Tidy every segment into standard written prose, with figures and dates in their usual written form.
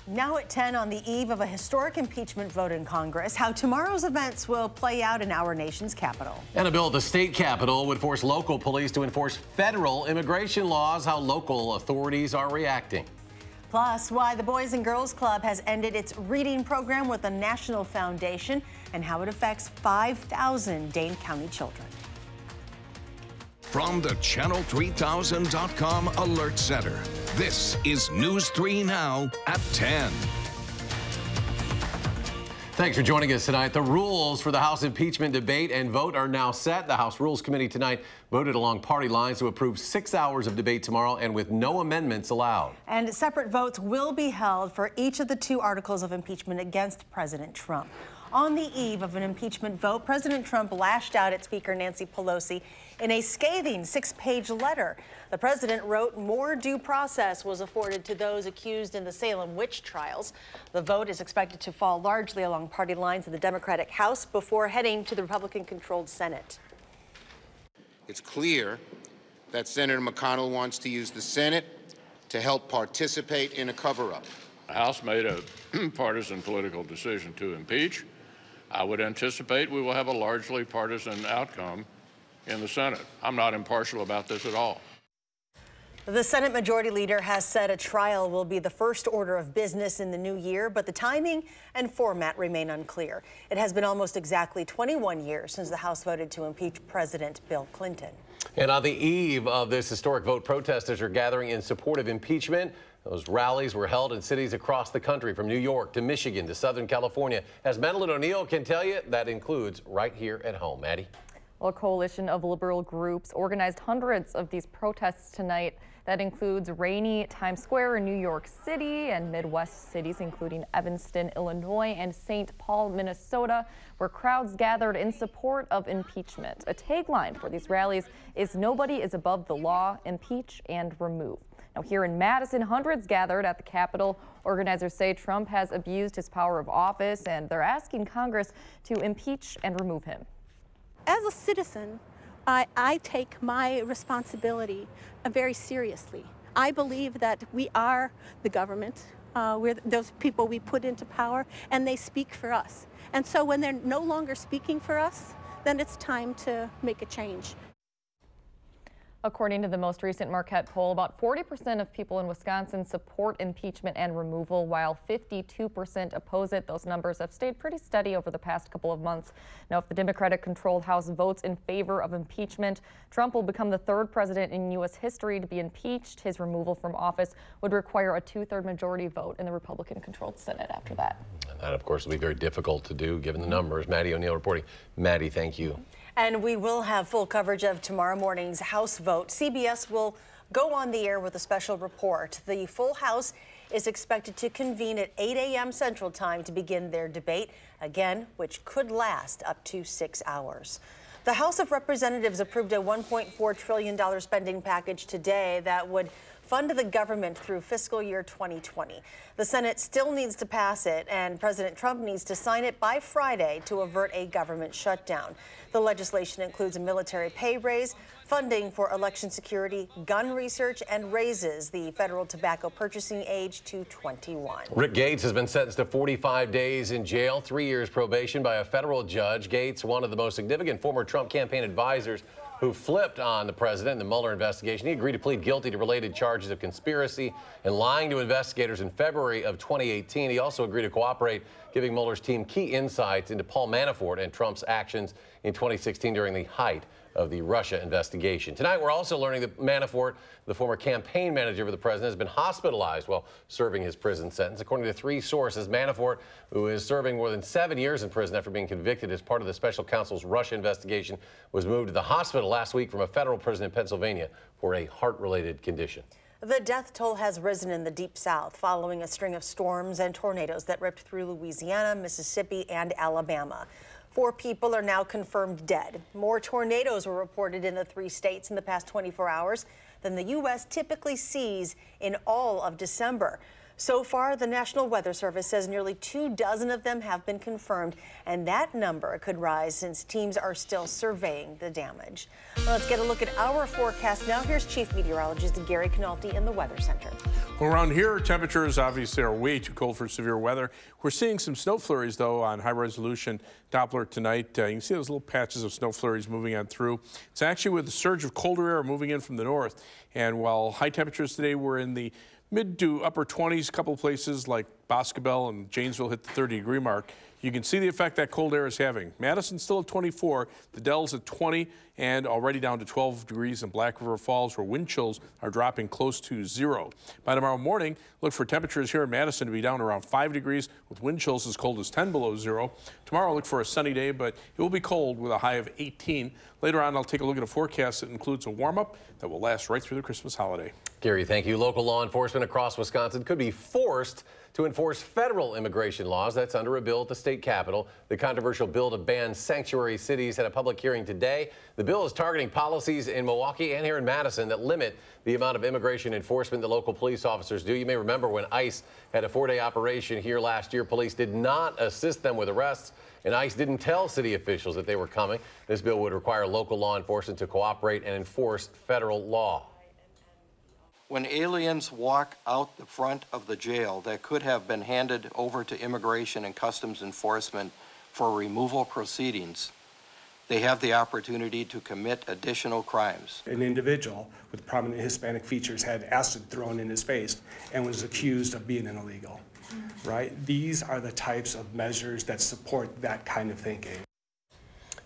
Now at 10 on the eve of a historic impeachment vote in Congress, how tomorrow's events will play out in our nation's capital. And a bill at the state capitol would force local police to enforce federal immigration laws, how local authorities are reacting. Plus, why the Boys and Girls Club has ended its reading program with the National Foundation and how it affects 5,000 Dane County children. From the Channel3000.com Alert Center, this is News 3 Now at 10. Thanks for joining us tonight. The rules for the House impeachment debate and vote are now set. The House Rules Committee tonight voted along party lines to approve 6 hours of debate tomorrow and with no amendments allowed. And separate votes will be held for each of the 2 articles of impeachment against President Trump. On the eve of an impeachment vote, President Trump lashed out at Speaker Nancy Pelosi in a scathing 6-page letter. The president wrote more due process was afforded to those accused in the Salem witch trials. The vote is expected to fall largely along party lines in the Democratic House before heading to the Republican-controlled Senate. It's clear that Senator McConnell wants to use the Senate to help participate in a cover-up. The House made a partisan political decision to impeach. I would anticipate we will have a largely partisan outcome in the Senate. I'm not impartial about this at all. The Senate Majority Leader has said a trial will be the first order of business in the new year, but the timing and format remain unclear. It has been almost exactly 21 years since the House voted to impeach President Bill Clinton. And on the eve of this historic vote, protesters are gathering in support of impeachment. Those rallies were held in cities across the country, from New York to Michigan to Southern California. As Madeline O'Neill can tell you, that includes right here at home. Maddie? Well, a coalition of liberal groups organized hundreds of these protests tonight. That includes rainy Times Square in New York City and Midwest cities, including Evanston, Illinois, and St. Paul, Minnesota, where crowds gathered in support of impeachment. A tagline for these rallies is "Nobody is above the law, impeach and remove." Now, here in Madison, hundreds gathered at the Capitol. Organizers say Trump has abused his power of office, and they're asking Congress to impeach and remove him. As a citizen, I take my responsibility very seriously. I believe that we are the government. We're those people we put into power, and they speak for us. And so when they're no longer speaking for us, then it's time to make a change. According to the most recent Marquette poll, about 40% of people in Wisconsin support impeachment and removal, while 52% oppose it. Those numbers have stayed pretty steady over the past couple of months. Now, if the Democratic-controlled House votes in favor of impeachment, Trump will become the 3rd president in U.S. history to be impeached. His removal from office would require a 2/3 majority vote in the Republican-controlled Senate after that. And that, of course, will be very difficult to do given the numbers. Maddie O'Neill reporting. Maddie, thank you. And we will have full coverage of tomorrow morning's House vote. CBS will go on the air with a special report. The full House is expected to convene at 8 a.m. Central Time to begin their debate, again, which could last up to 6 hours. The House of Representatives approved a $1.4 trillion spending package today that would fund the government through fiscal year 2020. The Senate still needs to pass it, and President Trump needs to sign it by Friday to avert a government shutdown. The legislation includes a military pay raise, funding for election security, gun research, and raises the federal tobacco purchasing age to 21. Rick Gates has been sentenced to 45 days in jail, 3 years probation by a federal judge. Gates, one of the most significant former Trump campaign advisors who flipped on the president in the Mueller investigation. He agreed to plead guilty to related charges of conspiracy and lying to investigators in February of 2018. He also agreed to cooperate, giving Mueller's team key insights into Paul Manafort and Trump's actions in 2016 during the height of the Russia investigation. Tonight, we're also learning that Manafort, the former campaign manager for the president, has been hospitalized while serving his prison sentence. According to 3 sources, Manafort, who is serving more than 7 years in prison after being convicted as part of the special counsel's Russia investigation, was moved to the hospital last week from a federal prison in Pennsylvania for a heart-related condition. The death toll has risen in the Deep South following a string of storms and tornadoes that ripped through Louisiana, Mississippi, and Alabama. 4 people are now confirmed dead. More tornadoes were reported in the 3 states in the past 24 hours than the U.S. typically sees in all of December. So far, the National Weather Service says nearly 24 of them have been confirmed, and that number could rise since teams are still surveying the damage. Well, let's get a look at our forecast now. Here's Chief Meteorologist Gary Canalti in the Weather Center. Well, around here, temperatures obviously are way too cold for severe weather. We're seeing some snow flurries, though, on high-resolution Doppler tonight. You can see those little patches of snow flurries moving on through. It's actually with a surge of colder air moving in from the north. And while high temperatures today were in the mid to upper 20s, a couple of places like Boscobel and Janesville hit the 30-degree mark. You can see the effect that cold air is having. Madison still at 24, the Dells at 20, and already down to 12 degrees in Black River Falls, where wind chills are dropping close to 0. By tomorrow morning, look for temperatures here in Madison to be down around 5 degrees, with wind chills as cold as 10 below 0. Tomorrow, look for a sunny day, but it will be cold with a high of 18. Later on, I'll take a look at a forecast that includes a warm-up that will last right through the Christmas holiday. Gary, thank you. Local law enforcement across Wisconsin could be forced to enforce federal immigration laws. That's under a bill at the state capitol. The controversial bill to ban sanctuary cities had a public hearing today. The bill is targeting policies in Milwaukee and here in Madison that limit the amount of immigration enforcement that local police officers do. You may remember when ICE had a 4-day operation here last year, police did not assist them with arrests, and ICE didn't tell city officials that they were coming. This bill would require local law enforcement to cooperate and enforce federal law. When aliens walk out the front of the jail that could have been handed over to Immigration and Customs Enforcement for removal proceedings, they have the opportunity to commit additional crimes. An individual with prominent Hispanic features had acid thrown in his face and was accused of being an illegal, right? These are the types of measures that support that kind of thinking.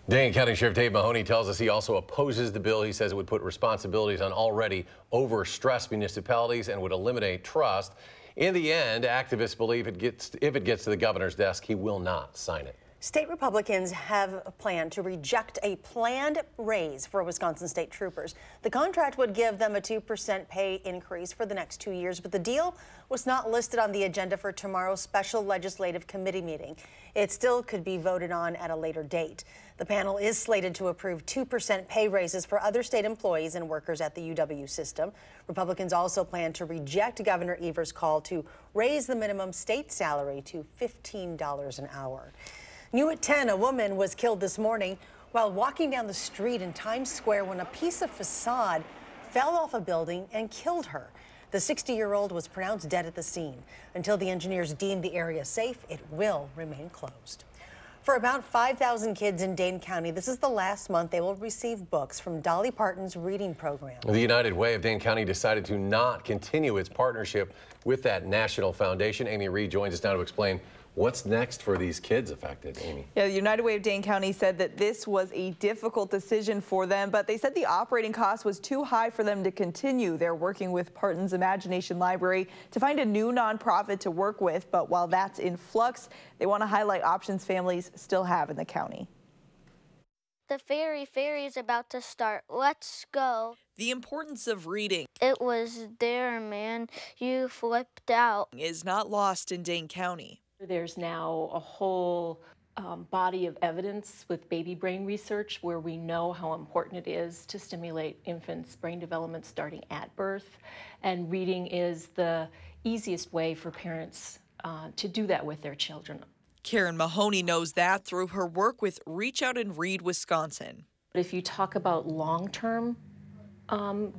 Dane County Sheriff Dave Mahoney tells us he also opposes the bill. He says it would put responsibilities on already overstressed municipalities and would eliminate trust. In the end, activists believe if it gets to the governor's desk, he will not sign it. State Republicans have a plan to reject a planned raise for Wisconsin state troopers. The contract would give them a 2% pay increase for the next 2 years, but the deal was not listed on the agenda for tomorrow's special legislative committee meeting. It still could be voted on at a later date. The panel is slated to approve 2% pay raises for other state employees and workers at the UW system. Republicans also plan to reject Governor Evers' call to raise the minimum state salary to $15 an hour. New at 10, a woman was killed this morning while walking down the street in Times Square when a piece of facade fell off a building and killed her. The 60-year-old was pronounced dead at the scene. Until the engineers deem the area safe, it will remain closed. For about 5,000 kids in Dane County, this is the last month they will receive books from Dolly Parton's reading program. The United Way of Dane County decided to not continue its partnership with that national foundation. Amy Reed joins us now to explain what's next for these kids affected. Amy. Yeah, the United Way of Dane County said that this was a difficult decision for them, but they said the operating cost was too high for them to continue. They're working with Parton's Imagination Library to find a new nonprofit to work with, but while that's in flux, they want to highlight options families still have in the county. The fairy is about to start. Let's go. The importance of reading. It was there, man. You flipped out. Is not lost in Dane County. There's now a whole body of evidence with baby brain research where we know how important it is to stimulate infants' brain development starting at birth. And reading is the easiest way for parents to do that with their children. Karen Mahoney knows that through her work with Reach Out and Read Wisconsin. If you talk about long-term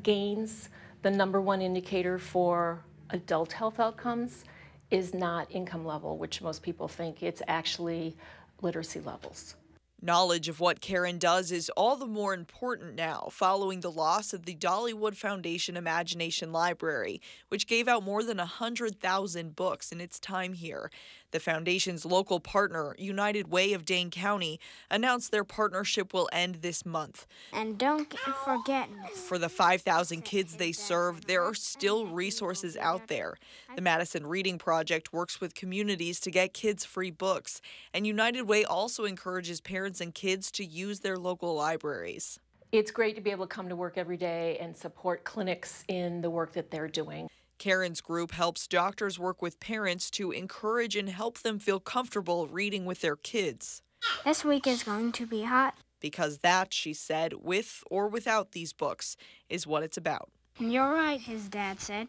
gains, the #1 indicator for adult health outcomes is not income level, which most people think. It's actually literacy levels. Knowledge of what Karen does is all the more important now following the loss of the Dollywood Foundation Imagination Library, which gave out more than 100,000 books in its time here. The foundation's local partner, United Way of Dane County, announced their partnership will end this month. And don't forget, for the 5,000 kids they serve, there are still resources out there. The Madison Reading Project works with communities to get kids free books, and United Way also encourages parents and kids to use their local libraries. It's great to be able to come to work every day and support clinics in the work that they're doing. Karen's group helps doctors work with parents to encourage and help them feel comfortable reading with their kids. This week is going to be hot. Because that, she said, with or without these books, is what it's about. You're right, his dad said.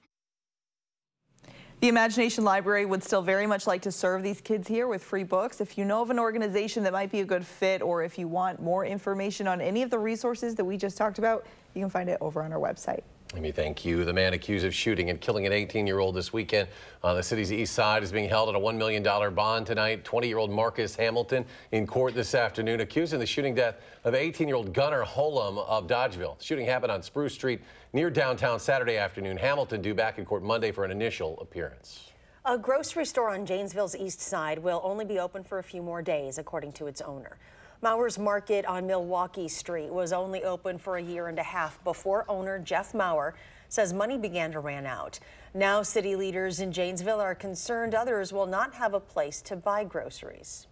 The Imagination Library would still very much like to serve these kids here with free books. If you know of an organization that might be a good fit, or if you want more information on any of the resources that we just talked about, you can find it over on our website. Let me thank you. The man accused of shooting and killing an 18-year-old this weekend on the city's east side is being held on a $1 million bond tonight. 20-year-old Marcus Hamilton in court this afternoon, accused in the shooting death of 18-year-old Gunnar Holum of Dodgeville. The shooting happened on Spruce Street near downtown Saturday afternoon. Hamilton due back in court Monday for an initial appearance. A grocery store on Janesville's east side will only be open for a few more days, according to its owner. Mauer's Market on Milwaukee Street was only open for a year and a half before owner Jeff Mauer says money began to run out. Now city leaders in Janesville are concerned others will not have a place to buy groceries.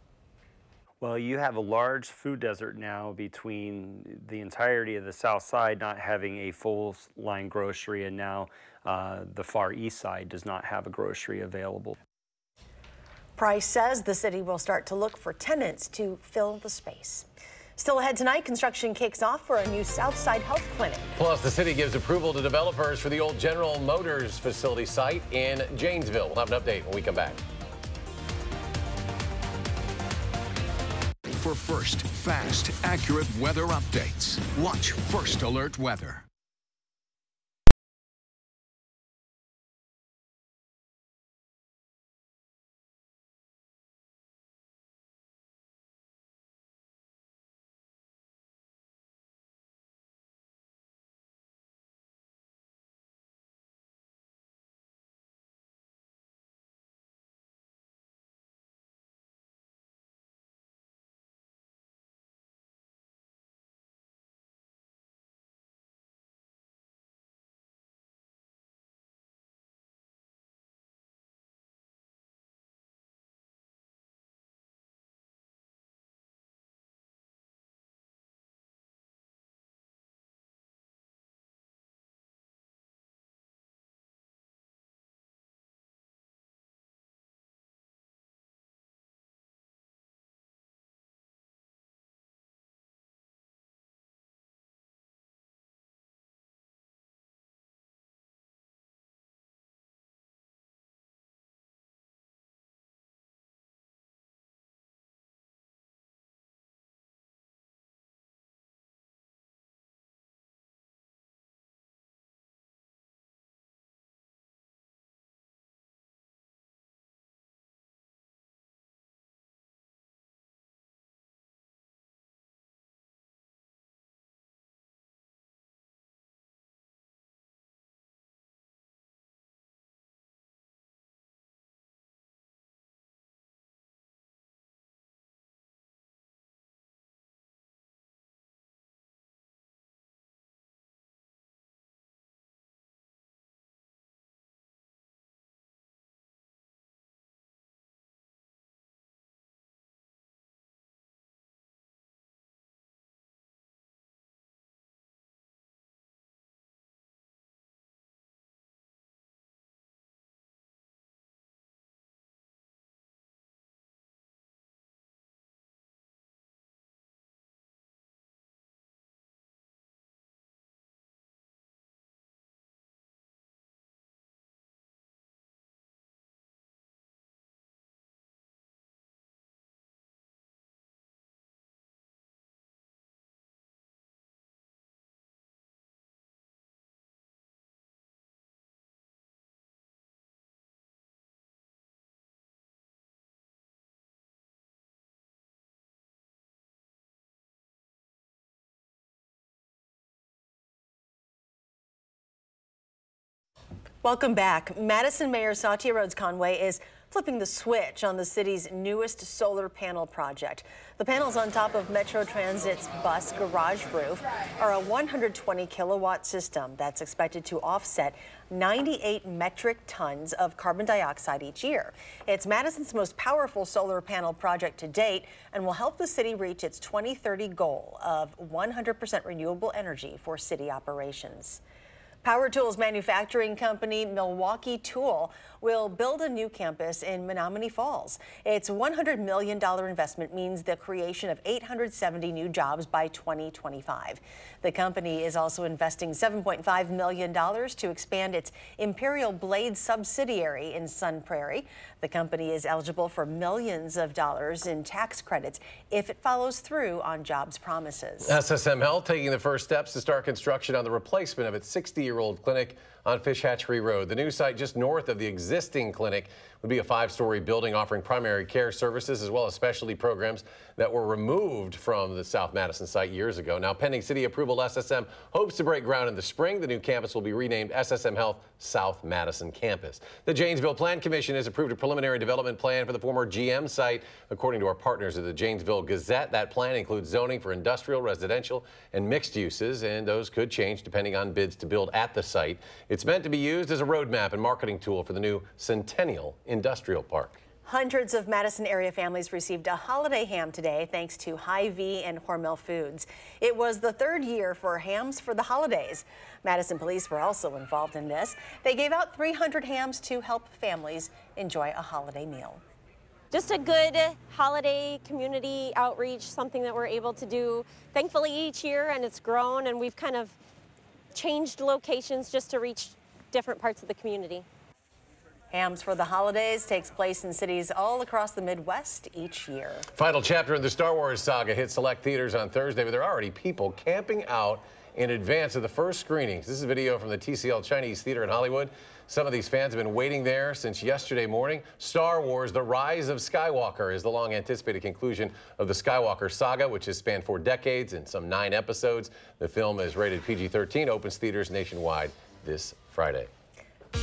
Well, you have a large food desert now between the entirety of the south side not having a full-line grocery, and now the far east side does not have a grocery available. Price says the city will start to look for tenants to fill the space. Still ahead tonight, construction kicks off for a new Southside Health Clinic. Plus, the city gives approval to developers for the old General Motors facility site in Janesville. We'll have an update when we come back. For first, fast, accurate weather updates, watch First Alert Weather. Welcome back. Madison Mayor Satya Rhodes Conway is flipping the switch on the city's newest solar panel project. The panels on top of Metro Transit's bus garage roof are a 120 kilowatt system that's expected to offset 98 metric tons of carbon dioxide each year. It's Madison's most powerful solar panel project to date and will help the city reach its 2030 goal of 100% renewable energy for city operations. Power tools manufacturing company Milwaukee Tool will build a new campus in Menominee Falls. Its $100 million investment means the creation of 870 new jobs by 2025. The company is also investing $7.5 million to expand its Imperial Blade subsidiary in Sun Prairie. The company is eligible for millions of dollars in tax credits if it follows through on jobs promises. SSM Health taking the first steps to start construction on the replacement of its 60-year-old clinic on Fish Hatchery Road. The new site just north of the existing clinic would be a 5-story building offering primary care services as well as specialty programs that were removed from the South Madison site years ago. Now, pending city approval, SSM hopes to break ground in the spring. The new campus will be renamed SSM Health South Madison Campus. The Janesville Plan Commission has approved a preliminary development plan for the former GM site. According to our partners at the Janesville Gazette, that plan includes zoning for industrial, residential, and mixed uses, and those could change depending on bids to build at the site. It's meant to be used as a roadmap and marketing tool for the new Centennial Industrial Park. Hundreds of Madison area families received a holiday ham today thanks to Hy-Vee and Hormel Foods. It was the third year for Hams for the Holidays. Madison police were also involved in this. They gave out 300 hams to help families enjoy a holiday meal. Just a good holiday community outreach, something that we're able to do thankfully each year, and it's grown, and we've kind of changed locations just to reach different parts of the community. Hams for the Holidays takes place in cities all across the Midwest each year. Final chapter in the Star Wars saga hits select theaters on Thursday, but there are already people camping out in advance of the first screenings. This is video from the TCL Chinese Theater in Hollywood. Some of these fans have been waiting there since yesterday morning. Star Wars: The Rise of Skywalker is the long-anticipated conclusion of the Skywalker saga, which has spanned 4 decades and some 9 episodes. The film is rated PG-13, opens theaters nationwide this Friday.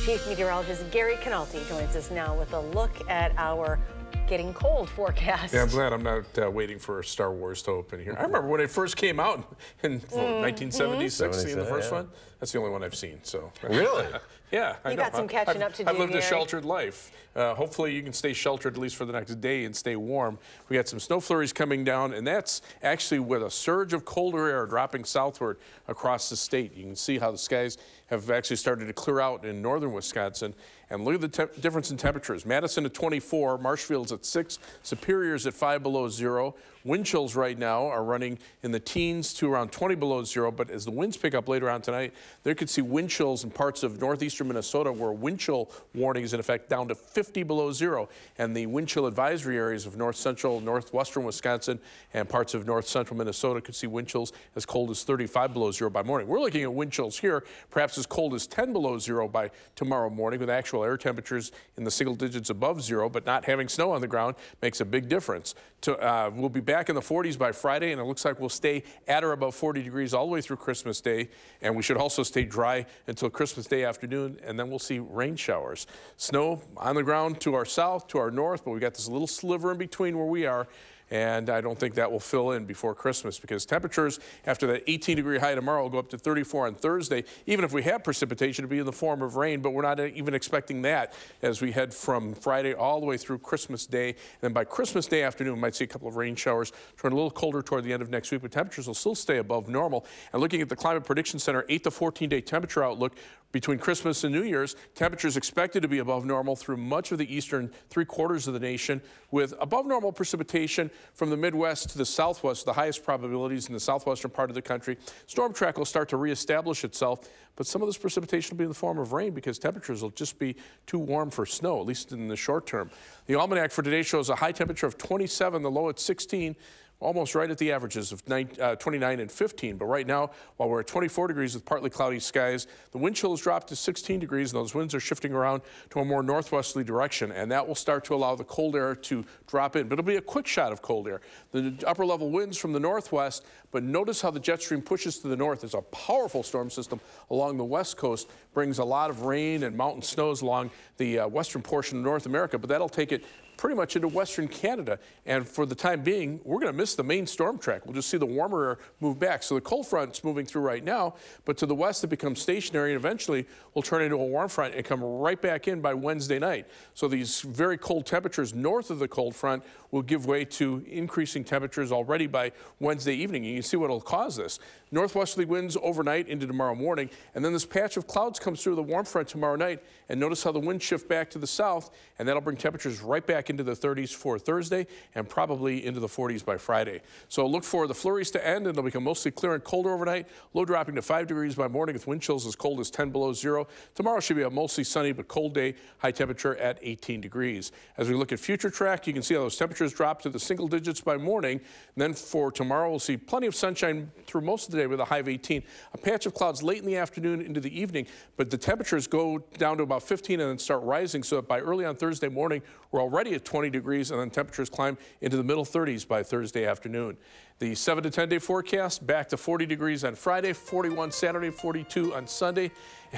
Chief Meteorologist Gary Canalti joins us now with a look at our getting cold forecast. Yeah, I'm glad I'm not waiting for Star Wars to open here. I remember when it first came out in 1976, seeing the first one. That's the only one I've seen. So really? Yeah, I know. You got some catching up to do. I've lived Gary. a sheltered life. Hopefully you can stay sheltered at least for the next day and stay warm. We got some snow flurries coming down, and that's actually with a surge of colder air dropping southward across the state. You can see how the skies have actually started to clear out in northern Wisconsin. And look at the difference in temperatures. Madison at 24, Marshfield's at 6, Superior's at 5 below 0. Wind chills right now are running in the teens to around 20 below 0, but as the winds pick up later on tonight, they could see wind chills in parts of northeastern Minnesota where wind chill warning is in effect down to 50 below 0. And the wind chill advisory areas of north central, northwestern Wisconsin and parts of north central Minnesota could see wind chills as cold as 35 below 0 by morning. We're looking at wind chills here, perhaps as cold as 10 below 0 by tomorrow morning, with actual air temperatures in the single digits above 0, but not having snow on the ground makes a big difference. We'll be back in the 40s by Friday, and it looks like we'll stay at or above 40 degrees all the way through Christmas Day, and we should also stay dry until Christmas Day afternoon, and then we'll see rain showers. Snow on the ground to our south, to our north, but we got this little sliver in between where we are. And I don't think that will fill in before Christmas, because temperatures after that 18-degree high tomorrow will go up to 34 on Thursday. Even if we have precipitation, it'll be in the form of rain, but we're not even expecting that as we head from Friday all the way through Christmas Day. And then by Christmas Day afternoon, we might see a couple of rain showers, turn a little colder toward the end of next week, but temperatures will still stay above normal. And looking at the Climate Prediction Center 8 to 14-day temperature outlook, between Christmas and New Year's, temperatures expected to be above normal through much of the eastern 3/4 of the nation, with above normal precipitation from the Midwest to the Southwest, the highest probabilities in the southwestern part of the country. Storm track will start to reestablish itself, but some of this precipitation will be in the form of rain because temperatures will just be too warm for snow, at least in the short term. The almanac for today shows a high temperature of 27, the low at 16. Almost right at the averages of 29 and 15. But right now, while we're at 24 degrees with partly cloudy skies, the wind chill has dropped to 16 degrees, and those winds are shifting around to a more northwesterly direction, and that will start to allow the cold air to drop in. But it'll be a quick shot of cold air. The upper level winds from the northwest, but notice how the jet stream pushes to the north. There's a powerful storm system along the west coast, brings a lot of rain and mountain snows along the western portion of North America, but that'll take it pretty much into western Canada. And for the time being, we're going to miss the main storm track. We'll just see the warmer air move back. So the cold front's moving through right now, but to the west it becomes stationary and eventually will turn into a warm front and come right back in by Wednesday night. So these very cold temperatures north of the cold front will give way to increasing temperatures already by Wednesday evening. You can see what will cause this. Northwesterly winds overnight into tomorrow morning, and then this patch of clouds comes through the warm front tomorrow night, and notice how the winds shift back to the south, and that'll bring temperatures right back into the 30s for Thursday and probably into the 40s by Friday. So look for the flurries to end, and it'll become mostly clear and colder overnight, low dropping to 5 degrees by morning with wind chills as cold as 10 below zero. Tomorrow should be a mostly sunny but cold day, high temperature at 18 degrees. As we look at future track, you can see how those temperatures drop to the single digits by morning. And then for tomorrow, we'll see plenty of sunshine through most of the day with a high of 18. A patch of clouds late in the afternoon into the evening, but the temperatures go down to about 15 and then start rising so that by early on Thursday morning, we're already at 20 degrees and then temperatures climb into the middle 30s by Thursday afternoon. The 7 to 10 day forecast back to 40 degrees on Friday, 41 Saturday, 42 on Sunday,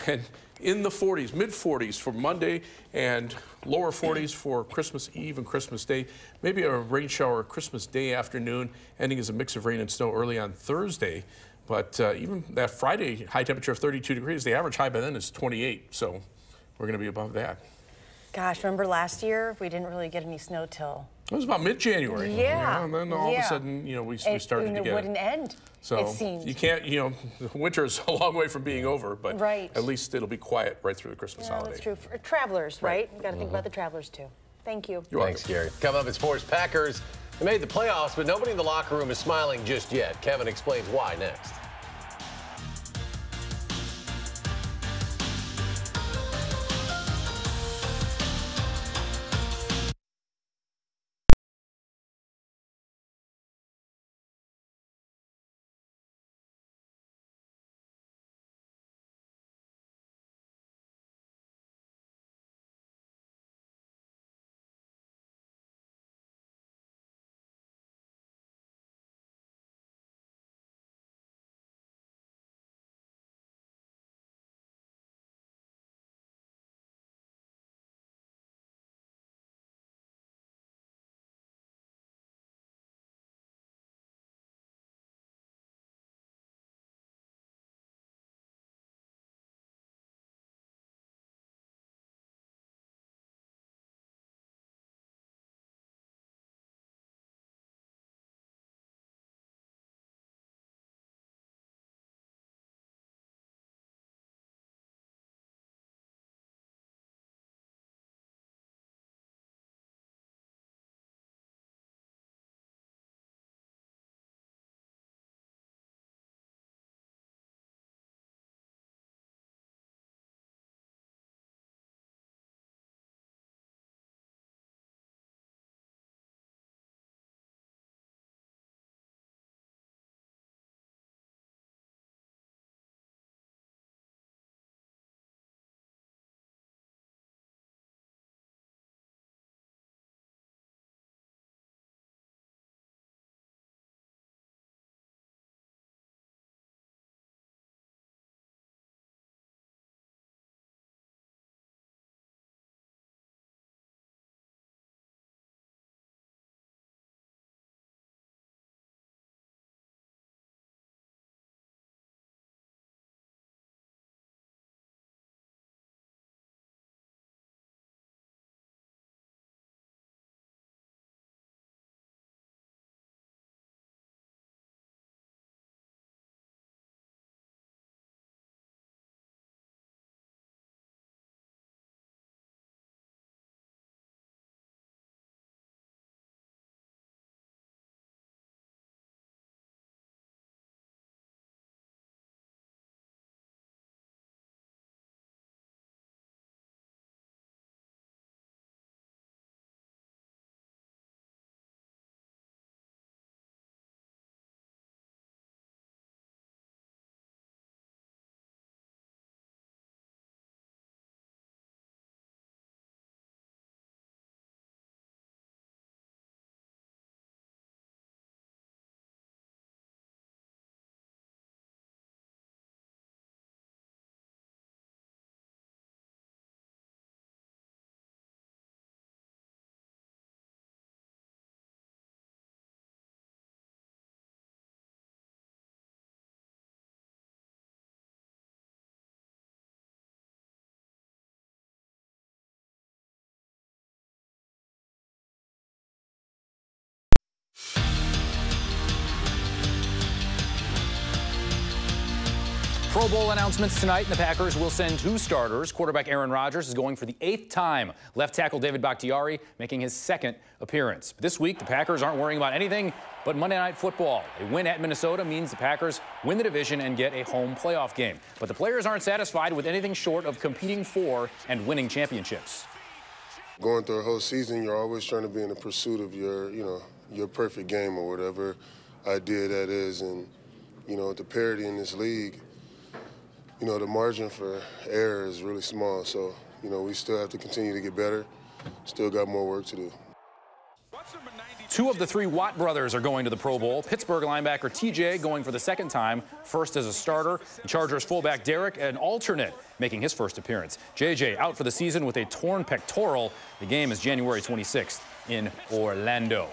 and in the 40s, mid 40s for Monday and lower 40s for Christmas Eve and Christmas Day. Maybe a rain shower Christmas Day afternoon, ending as a mix of rain and snow early on Thursday. But even that Friday high temperature of 32 degrees, the average high by then is 28. So we're going to be above that. Gosh, remember last year? We didn't really get any snow till... It was about mid-January. Yeah. And then all of a sudden, we started to get it. It wouldn't end, so it seemed. You can't, winter is a long way from being over, but at least it'll be quiet right through the Christmas holiday. That's true. For travelers, right? We've got to think about the travelers, too. Thank you. Thanks, Gary. Coming up in sports, Packers made the playoffs, but nobody in the locker room is smiling just yet. Kevin explains why next. Pro Bowl announcements tonight, and the Packers will send 2 starters. Quarterback Aaron Rodgers is going for the 8th time. Left tackle David Bakhtiari making his 2nd appearance. But this week, the Packers aren't worrying about anything but Monday Night Football. A win at Minnesota means the Packers win the division and get a home playoff game. But the players aren't satisfied with anything short of competing for and winning championships. Going through a whole season, you're always trying to be in the pursuit of your perfect game or whatever idea that is. And, the parity in this league, the margin for error is really small. So, we still have to continue to get better. Still got more work to do. 2 of the 3 Watt brothers are going to the Pro Bowl. Pittsburgh linebacker TJ going for the 2nd time, first as a starter. Chargers fullback Derek, an alternate, making his first appearance. JJ out for the season with a torn pectoral. The game is January 26th in Orlando.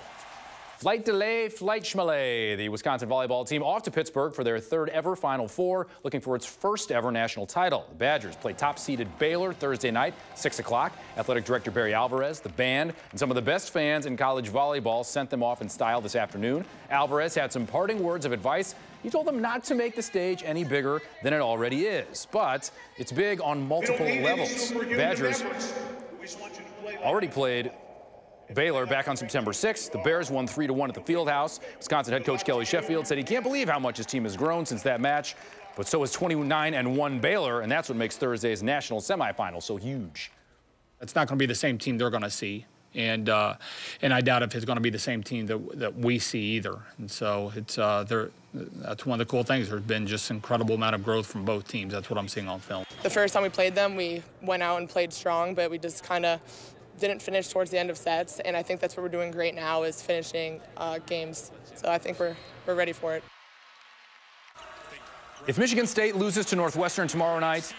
Flight delay, flight schmalay. The Wisconsin volleyball team off to Pittsburgh for their 3rd ever Final Four, looking for its 1st ever national title. The Badgers play top-seeded Baylor Thursday night, 6 o'clock. Athletic director Barry Alvarez, the band, and some of the best fans in college volleyball sent them off in style this afternoon. Alvarez had some parting words of advice. He told them not to make the stage any bigger than it already is. But it's big on multiple levels. Badgers already played Baylor back on September 6th. The Bears won 3-1 at the Fieldhouse. Wisconsin head coach Kelly Sheffield said he can't believe how much his team has grown since that match, but so is 29-1 Baylor, and that's what makes Thursday's national semifinal so huge. It's not going to be the same team they're going to see, and I doubt if it's going to be the same team that we see either. And so it's that's one of the cool things. There's been just incredible amount of growth from both teams. That's what I'm seeing on film. The first time we played them, we went out and played strong, but we just kind of didn't finish towards the end of sets, and I think that's what we're doing great now is finishing games. So I think we're ready for it. If Michigan State loses to Northwestern tomorrow night,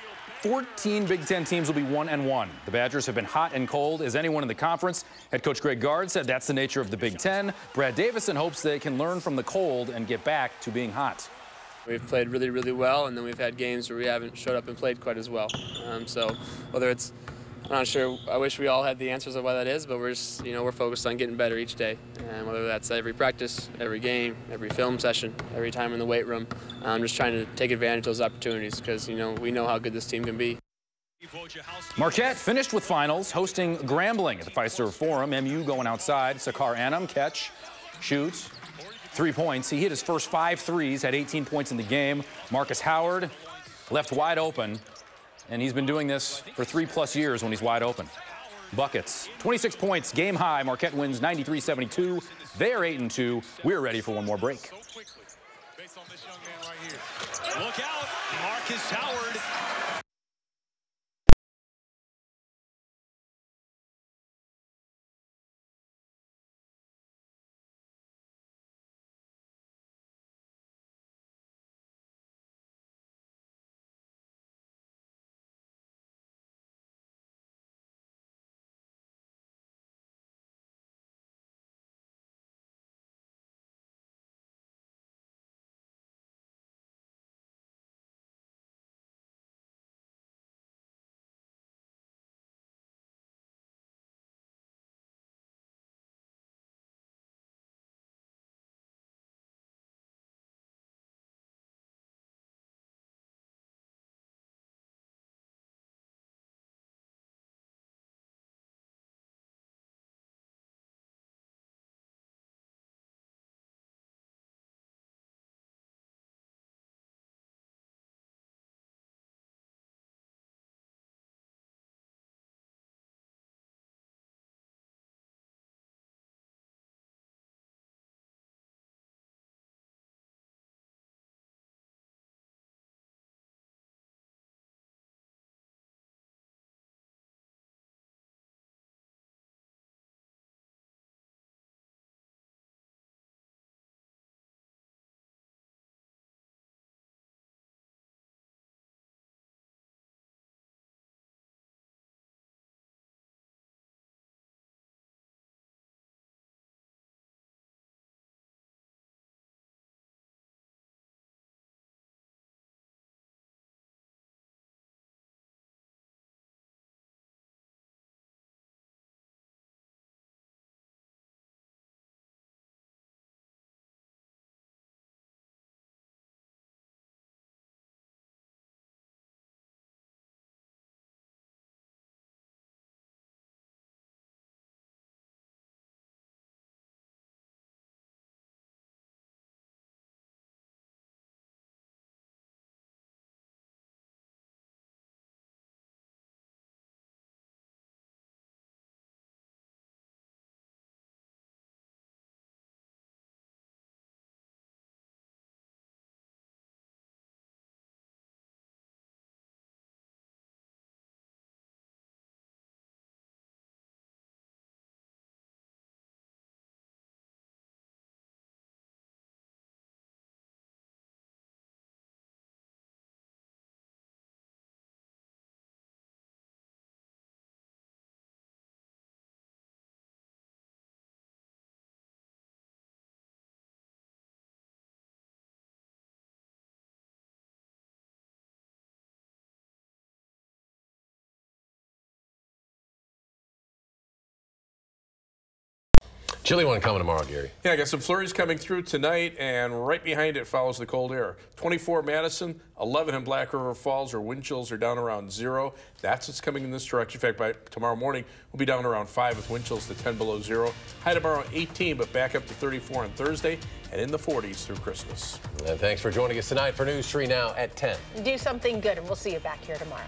14 Big Ten teams will be 1-1. The Badgers have been hot and cold as anyone in the conference. Head coach Greg Gard said that's the nature of the Big Ten. Brad Davison hopes they can learn from the cold and get back to being hot. We've played really, really well, and then we've had games where we haven't showed up and played quite as well. So whether it's, I'm not sure, I wish we all had the answers of why that is, but we're just, we're focused on getting better each day. And whether that's every practice, every game, every film session, every time in the weight room, I'm just trying to take advantage of those opportunities because, we know how good this team can be. Marquette finished with finals, hosting Grambling at the Fiserv Forum. MU going outside. Sakar Anam, catch, shoots, 3 points. He hit his first 5 threes, had 18 points in the game. Marcus Howard left wide open. And he's been doing this for 3+ years when he's wide open. Buckets, 26 points, game high. Marquette wins 93-72. They're 8-2. We're ready for one more break. Look out, Marcus Howard. Chilly one coming tomorrow, Gary. Yeah, I got some flurries coming through tonight, and right behind it follows the cold air. 24 Madison, 11 in Black River Falls, where wind chills are down around 0. That's what's coming in this direction. In fact, by tomorrow morning, we'll be down around 5 with wind chills to 10 below 0. High tomorrow 18, but back up to 34 on Thursday, and in the 40s through Christmas. And thanks for joining us tonight for News 3 Now at 10. Do something good, and we'll see you back here tomorrow.